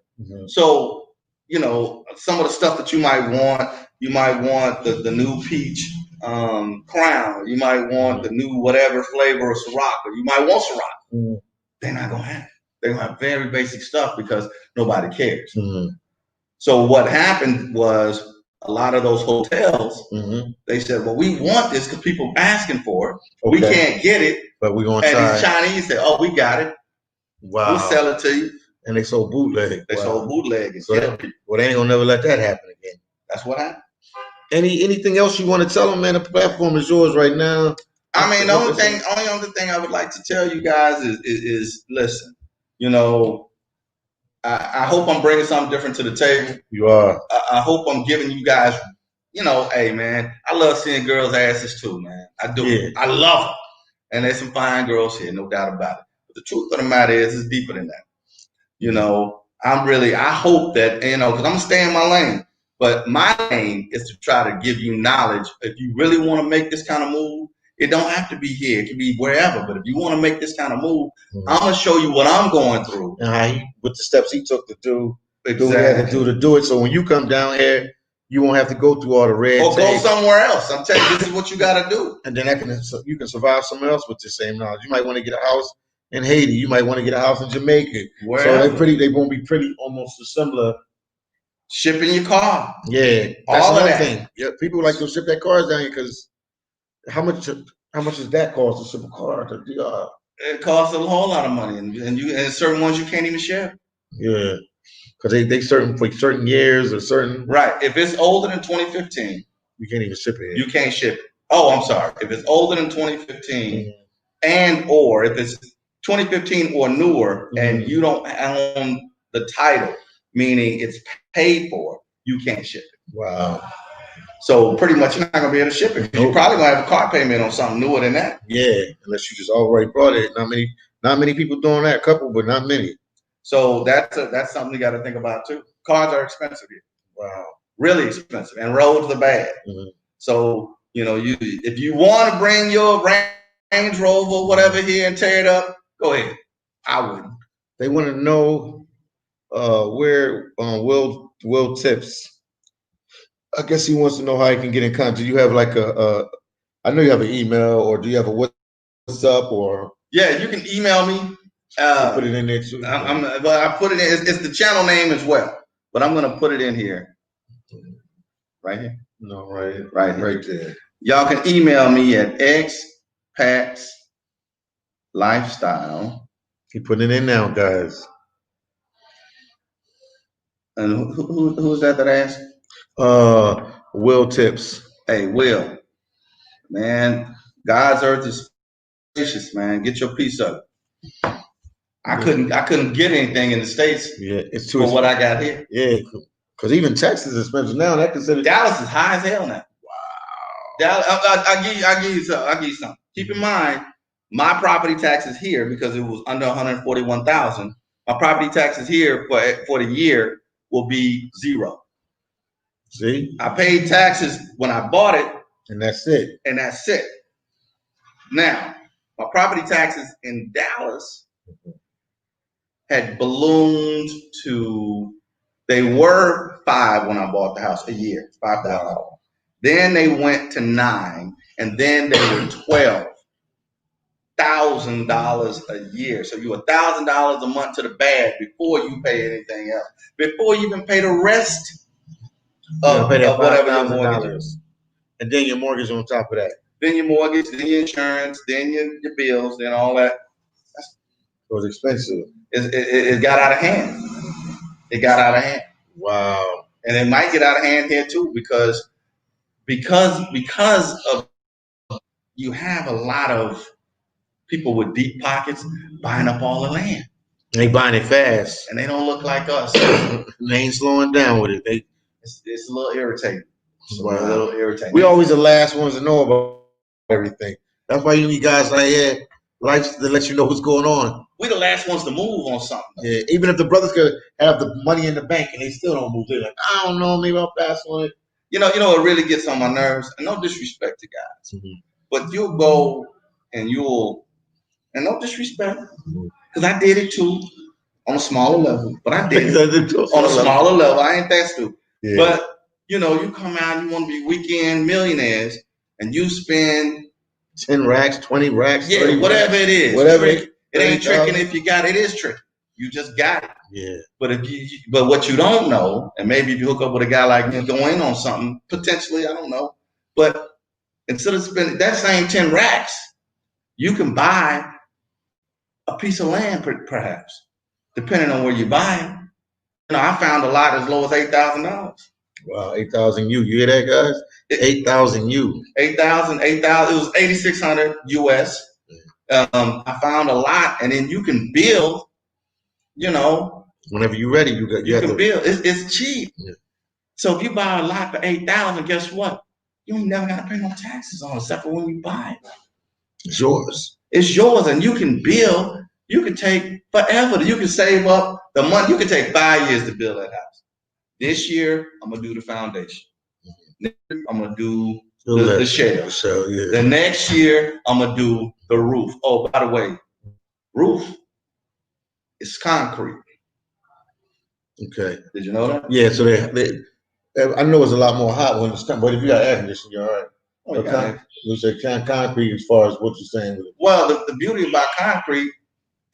So, you know, some of the stuff that you might want the new peach crown. You might want the new whatever flavor of Ciroc, or you might want Ciroc. They're not going to have it. They're going to have very basic stuff because nobody cares. So what happened was a lot of those hotels, they said, well, we want this because people are asking for it. We can't get it. But we're going to try. And these Chinese said, oh, we got it. Wow. We'll sell it to you. And they sold bootleg. They sold bootleg. So well, they ain't going to never let that happen again. That's what happened. Anything else you want to tell them, man? The platform is yours right now. I mean, the only other thing I would like to tell you guys is listen, you know, I hope I'm bringing something different to the table. You are. I hope I'm giving you guys, you know, hey, man, I love seeing girls' asses too, man. I do. Yeah. I love them. And there's some fine girls here, no doubt about it. But the truth of the matter is, it's deeper than that. You know, I hope that, you know, because I'm going to stay in my lane. But my aim is to try to give you knowledge. If you really want to make this kind of move, it don't have to be here. It can be wherever. But if you want to make this kind of move, I'm going to show you what I'm going through. With the steps he took to do, to do it. So when you come down here, you won't have to go through all the red tape. Or go somewhere else. I'm telling you, this is what you got to do. And then you can survive somewhere else with the same knowledge. You might want to get a house in Haiti. You might want to get a house in Jamaica. Wherever. So they won't be pretty almost similar. Shipping your car. Yeah, that's another thing. Yeah, people like to ship their cars down here because how much does that cost to ship a car to DR? It costs a whole lot of money, and certain ones you can't even ship. Yeah, because they for certain years or certain. Right. If it's older than 2015, you can't even ship it. You can't ship it. Oh, I'm sorry. If it's older than 2015, and or if it's 2015 or newer, and you don't own the title, meaning it's paid for, you can't ship it. Wow. So pretty much you're not gonna be able to ship it. You're probably gonna have a car payment on something newer than that. Yeah, unless you just already brought it. Not many people doing that. A couple, but not many. So that's something you got to think about too. Cars are expensive here. Wow. Really expensive, and roads are bad. So you know, if you want to bring your Range Rover or whatever here and tear it up, go ahead. I wouldn't. They want to know where Will Tips. I guess he wants to know how he can get in contact. Do you have like I know you have an email, or do you have a WhatsApp or? Yeah, you can email me. Put it in there too. I put it in. It's the channel name as well, but I'm gonna put it in here. Right here. No, right there. Y'all can email me at expatlifestyle. He putting it in now, guys. And who's that asked? Will Tips. Hey, Will. Man, God's earth is spacious, man. Get your piece of it. I couldn't get anything in the States. Yeah, it's too for what I got here. Yeah, because even Texas is expensive now. That considered Dallas is high as hell now. Wow. Dallas, I'll give you something. Keep in mind, my property taxes here, because it was under 141,000. My property taxes here for the year will be 0. See, I paid taxes when I bought it, and that's it. Now, my property taxes in Dallas had ballooned to, they were $5 when I bought the house a year, $5,000. Then they went to $9, and then they were $12,000 a year. So you $1,000 a month to the bad before you pay anything else, before you even pay the rest of whatever your mortgage is. And then your mortgage on top of that. Then your mortgage, then your insurance, then your bills, then all that. It was expensive. It got out of hand. It got out of hand. Wow. And it might get out of hand here too, because of you have a lot of people with deep pockets buying up all the land. They buying it fast. And they don't look like us. They ain't slowing down with it. It's a little irritating. Wow. A little irritating. We always the last ones to know about everything. That's why you need guys like life to let you know what's going on. We the last ones to move on something. Yeah, even if the brothers could have the money in the bank and they still don't move, they're like, I don't know, maybe I'll pass on it. You know what really gets on my nerves, and no disrespect to guys, but you'll go and and no disrespect, because I did it too on a smaller level, but I did it on a smaller level. I ain't that stupid. Yeah. But you come out, you want to be weekend millionaires, and you spend 10 racks, 20 racks, yeah, whatever racks, it is. Whatever it ain't tricking if you got it. It is tricking. You just got it. Yeah. But what you don't know, and maybe if you hook up with a guy like me, go in on something potentially, I don't know. But instead of spending that same 10 racks, you can buy a piece of land, perhaps, depending on where you buy it. I found a lot as low as $8,000. Wow, 8,000 U. You hear that, guys? 8,000 U. 8,000. It was 8,600 US. I found a lot, and then you can build. Whenever you're ready, you can build. It's cheap. Yeah. So if you buy a lot for 8,000, guess what? You ain't never got to pay no taxes on it, except for when you buy it. It's yours. It's yours, and you can build. You can take forever. You can save up the money. You can take 5 years to build that house. This year, I'm gonna do the foundation. Next year, I'm gonna do the shell. Yeah. The next year, I'm gonna do the roof. Oh, by the way, roof is concrete. Okay. Did you know that? Yeah. So I know it's a lot more hot when it's coming, but if you got air conditioning, you're all right. Oh, you say concrete as far as what you're saying with it. Well, the beauty about concrete,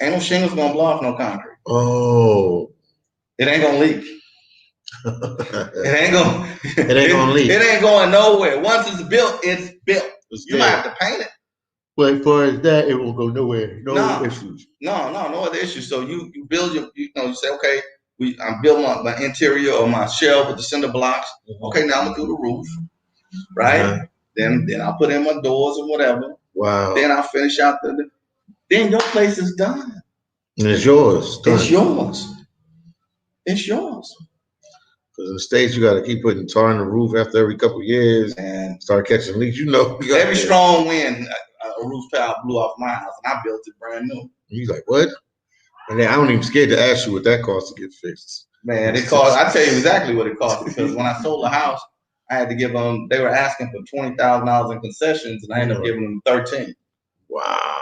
ain't no shingles gonna blow off no concrete. Oh. It ain't gonna leak. It ain't gonna leak. It ain't going nowhere. Once it's built, it's built. You might have to paint it. But as far as that, it won't go nowhere. No issues. No other issues. So you build you say, okay, I'm building my interior or my shell with the cinder blocks. Okay, now I'm gonna do the roof, right? Then I'll put in my doors or whatever. Wow. Then I'll finish out then your place is done. And it's yours. It's yours. It's yours. Because in the States, you got to keep putting tar on the roof after every couple of years and start catching leaks. Every strong wind, a roof tile blew off my house, and I built it brand new. He's like, what? And then I don't even scared to ask you what that cost to get fixed. Man, it cost. I tell you exactly what it cost, because when I sold the house, I had to give them. They were asking for $20,000 in concessions, and I ended up giving them 13. Wow.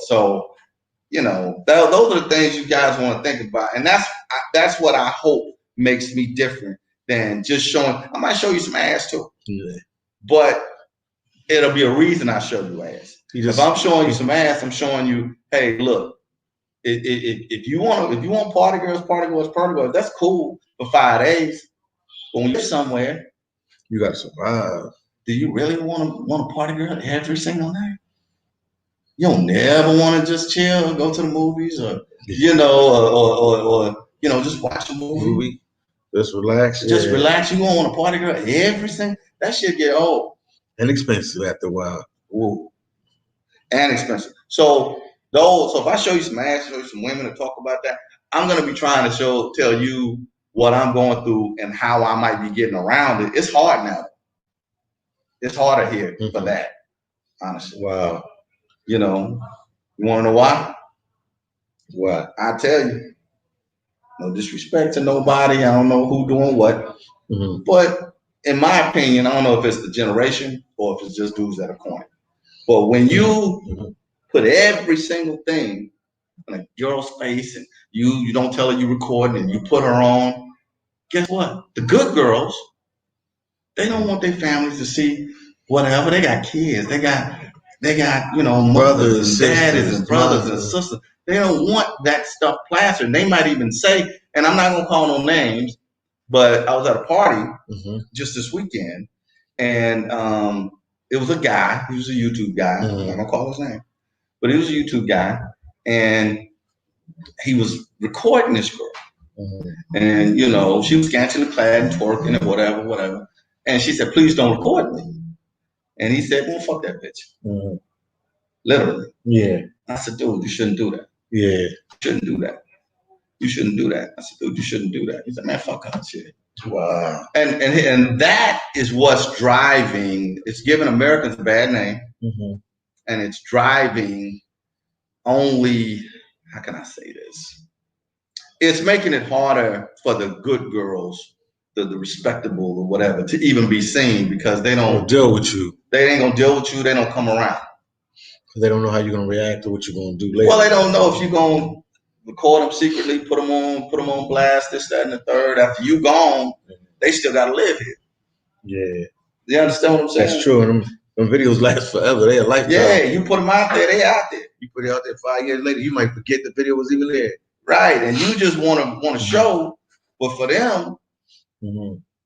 So, those are the things you guys want to think about, and that's what I hope makes me different than just showing. I might show you some ass too, but it'll be a reason I show you ass. If I'm showing you some ass, I'm showing you, hey, look, if you want party girls, that's cool for 5 days. But when you're somewhere, you gotta survive. Do you really want a party girl every single night? You don't never want to just chill and go to the movies, or just watch a movie. Just relax. Just relax. You don't want a party girl every single. That shit get old and expensive after a while. Ooh. And expensive. So if I show you some ass, show you some women to talk about that, I'm gonna be trying to tell you what I'm going through and how I might be getting around it. It's hard now. It's harder here for that, honestly. Wow. You want to know why? Why? I tell you. No disrespect to nobody. I don't know who doing what. But in my opinion, I don't know if it's the generation or if it's just dudes that are corny. But when you put every single thing in a girl's face, and you don't tell her you're recording, and you put her on. Guess what? The good girls, they don't want their families to see whatever. They got kids. They got mothers and daddies and brothers and sisters. They don't want that stuff plastered. They might even say, and I'm not gonna call no names, but I was at a party just this weekend, and it was a guy. He was a YouTube guy. I'm not gonna call his name, but he was a YouTube guy, and he was recording this girl. And she was scantily clad and twerking and whatever. And she said, "Please don't record me." And he said, "Well, fuck that bitch." Literally. Yeah. I said, "Dude, you shouldn't do that." Yeah. You shouldn't do that. You shouldn't do that. I said, "Dude, you shouldn't do that." He said, "Man, fuck that shit." Wow. And that is what's driving. It's giving Americans a bad name, and it's driving only. How can I say this? It's making it harder for the good girls, the respectable or whatever, to even be seen, because they don't deal with you. They ain't gonna deal with you. They don't come around. They don't know how you're gonna react or what you're gonna do later. Well, they don't know if you're gonna record them secretly, put them on blast, this, that, and the third. After you gone, they still gotta live here. Yeah. You understand what I'm saying? That's true. And them videos last forever. They a lifetime. Yeah, you put them out there, they out there. You put it out there 5 years later, you might forget the video was even there. Right, and you just want to show, but for them,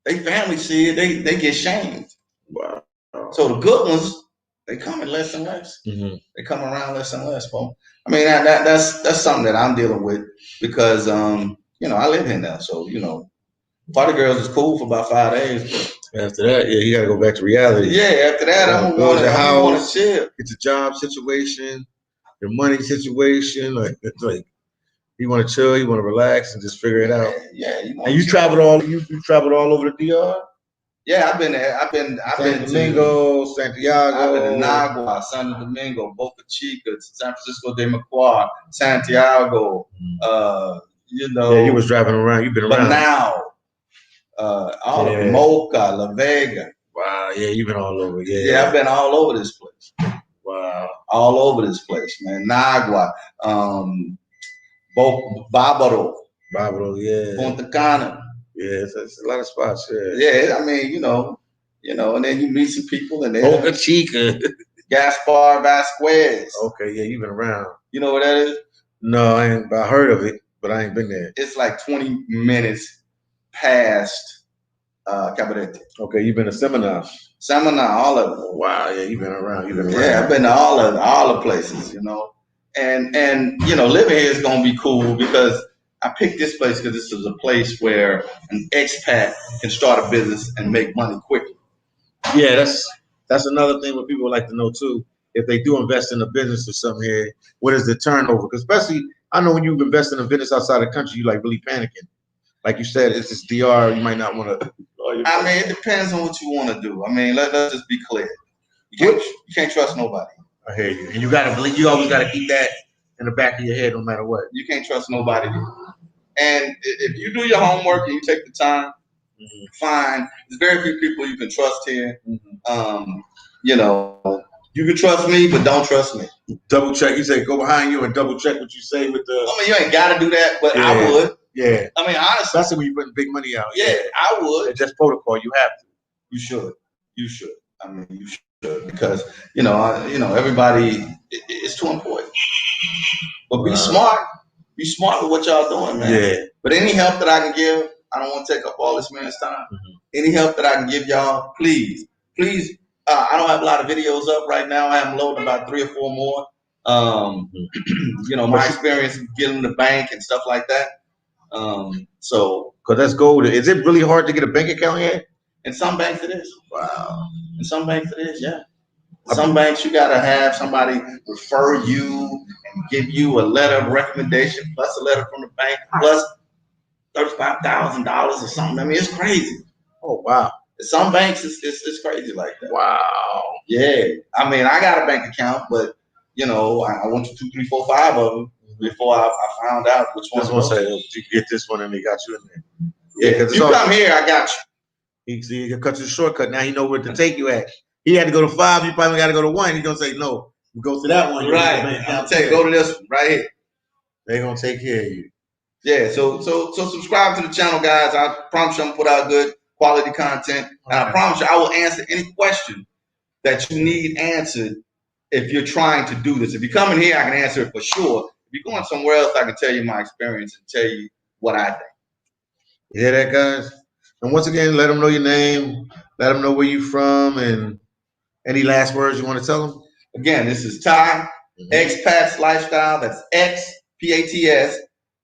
they family see it, they get shamed. Wow. So the good ones, they come in less and less. They come around less and less, folks. I mean, that's something that I'm dealing with, because I live here now, so party girls is cool for about 5 days. But after that, yeah, you gotta go back to reality. Yeah, after that, I don't want to chill. It's a job situation, your money situation, it's like. You want to chill, you want to relax, and just figure it out. Yeah. And you traveled all over the DR. Yeah, I've been there. I've been Santo Domingo, Santiago. I've been to Nagua, Santo Domingo, Boca Chica, San Francisco de Macorís, Santiago. Yeah, you was driving around. You've been around. But now, all of Mocha, La Vega. Wow. Yeah, you've been all over. Yeah, I've been all over this place. Wow. All over this place, man. Nagua. Barbaro, yeah. Punta Cana. Yeah, it's a lot of spots. Yeah. I mean, and then you meet some people, and then Boca Chica, Gaspar Vasquez. Okay, yeah, you've been around. You know what that is? No, I heard of it, but I ain't been there. It's like 20 minutes past Cabarete. Okay, you've been to Seminar, all of them. Wow, yeah, you've been around. Yeah, I've been to all the places, And living here is gonna be cool, because I picked this place because this is a place where an expat can start a business and make money quickly. Yeah, that's another thing what people like to know too. If they do invest in a business or something here, what is the turnover? Because especially, I know when you invest in a business outside the country, you like really panicking. Like you said, it's this DR. You might not want to. I mean, it depends on what you want to do. I mean, let's just be clear. You can't trust nobody. I hear you. And you gotta believe. You always gotta keep that in the back of your head, no matter what. You can't trust nobody. And if you do your homework and you take the time, fine. There's very few people you can trust here. You can trust me, but don't trust me. Double check. You say go behind you and double check what you say with the. I mean, you ain't gotta do that, but I would. Yeah. I mean, honestly, especially when you're putting big money out. Yeah, I would. It's just protocol. You have to. You should. You should. I mean, you should, because everybody. It's too important. But be smart. Be smart with what y'all doing, man. Yeah. But any help that I can give, I don't want to take up all this man's time. Any help that I can give y'all, please. I don't have a lot of videos up right now. I am loading about 3 or 4 more. My experience getting the bank and stuff like that. So, because that's gold. Is it really hard to get a bank account here? In some banks it is. Wow. In some banks it is, yeah. In some banks you gotta have somebody refer you and give you a letter of recommendation plus a letter from the bank plus $35,000 or something. I mean, it's crazy. Oh wow. In some banks it's crazy like that. Wow. Yeah. I mean, I got a bank account, but I went to 2, 3, 4, 5 of them before I found out which one. I was gonna say, you get this one and they got you in there. Yeah, because you come here, I got you. He cut you a shortcut. Now he know where to take you at. He had to go to 5. You probably got to go to 1. He's gonna say no. You go to that one. Right. I'm gonna tell you, go to this one right here. They're gonna take care of you. Yeah. So subscribe to the channel, guys. I promise you I'm gonna put out good quality content, and I promise you I will answer any question that you need answered. If you're trying to do this, if you're coming here, I can answer it for sure. If you're going somewhere else, I can tell you my experience and tell you what I think. You hear that, guys? And once again, let them know your name, let them know where you're from, and any last words you want to tell them? Again, this is Ty, Expats Lifestyle. That's XPATS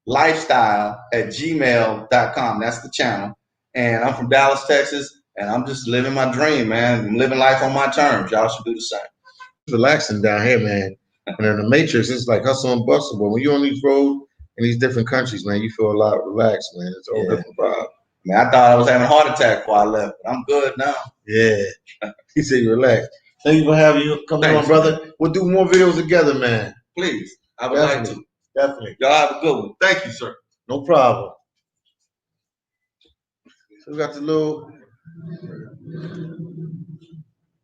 Lifestyle at gmail.com. That's the channel. And I'm from Dallas, Texas, and I'm just living my dream, man. I'm living life on my terms. Y'all should do the same. Relaxing down here, man. And in the Matrix, it's like hustle and bustle. But when you're on these roads in these different countries, man, you feel a lot relaxed, man. It's a whole different vibe. Man, I thought I was having a heart attack before I left, but I'm good now. Yeah. He said relax. Thank you for having you come on, brother. We'll do more videos together, man. Please. I would like to. Definitely. Y'all have a good one. Thank you, sir. No problem. So we got the little...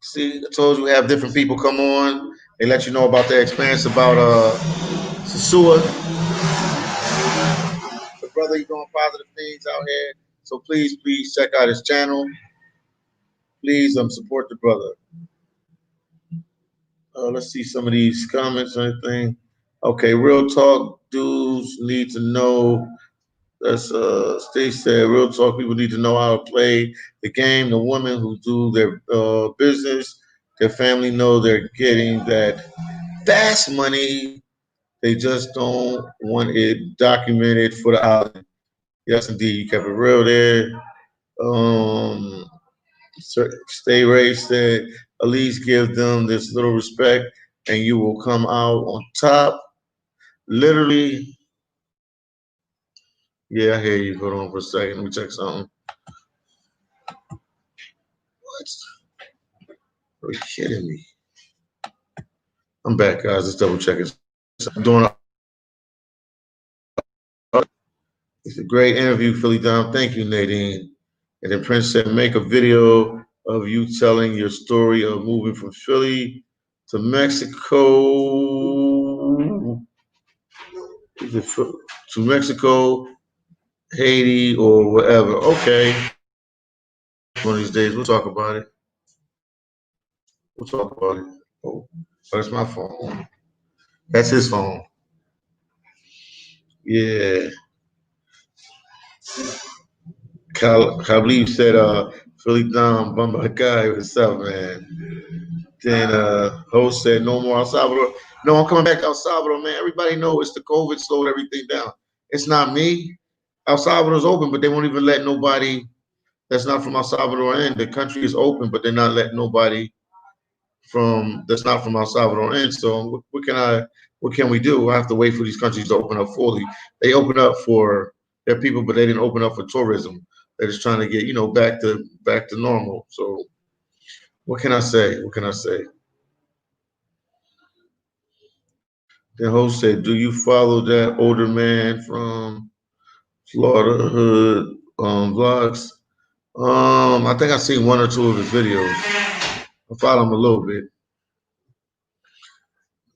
See, I told you we have different people come on. They let you know about their experience about Sasua. The brother, he's doing positive things out here. So please check out his channel. Please support the brother. Let's see some of these comments or anything. Okay, real talk dudes need to know. That's Stacey said, real talk people need to know how to play the game. The women who do their business, their family know they're getting that fast money. They just don't want it documented for the island. Yes, indeed, you kept it real there. Stay Ray said, at least give them this little respect and you will come out on top. Literally. Yeah, I hear you. Hold on for a second. Let me check something. What? Are you kidding me? I'm back, guys. Let's double check it. I'm doing it's a great interview, Philly Dom. Thank you, Nadine. And then Prince said, make a video of you telling your story of moving from Philly to Mexico. Is it to Mexico, Haiti, or whatever? Okay. One of these days, we'll talk about it. We'll talk about it. Oh, that's my phone. That's his phone. Yeah. Khalib said, Philly Dom, Bumba guy, what's up, man? Then host said, no more El Salvador. No, I'm coming back to El Salvador, man. Everybody knows it's the COVID slowed everything down. It's not me. El Salvador's open, but they won't even let nobody that's not from El Salvador in. The country is open, but they're not letting nobody that's not from El Salvador in. So what can we do? I have to wait for these countries to open up fully. They open up for their people, but they didn't open up for tourism. They're just trying to get, back to normal. So what can I say? What can I say? The host said, do you follow that older man from Florida Hood vlogs? I think I've seen one or two of his videos. I follow him a little bit.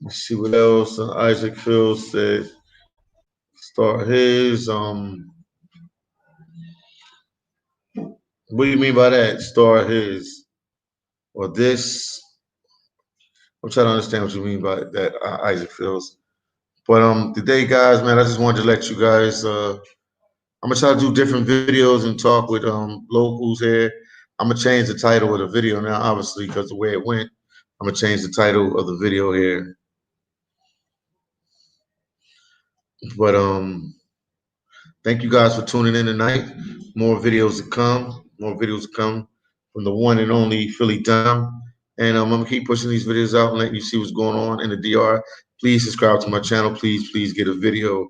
Let's see what else. Isaac Phil said, start his. What do you mean by that? Start his or this? I'm trying to understand what you mean by that, Isaac Phil's. But today, guys, man, I just wanted to let you guys. I'm gonna try to do different videos and talk with locals here. I'm gonna change the title of the video now, obviously, because the way it went. I'm gonna change the title of the video here. But thank you guys for tuning in tonight. More videos to come. More videos to come from the one and only Philly Dom. And I'm gonna keep pushing these videos out and letting you see what's going on in the DR. Please subscribe to my channel. Please get a video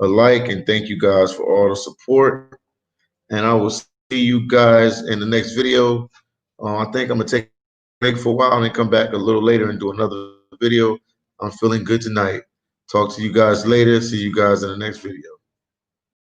a like, and thank you guys for all the support. And I will see you guys in the next video. I think I'm gonna take a break for a while and then come back a little later and do another video. I'm feeling good tonight. Talk to you guys later. See you guys in the next video.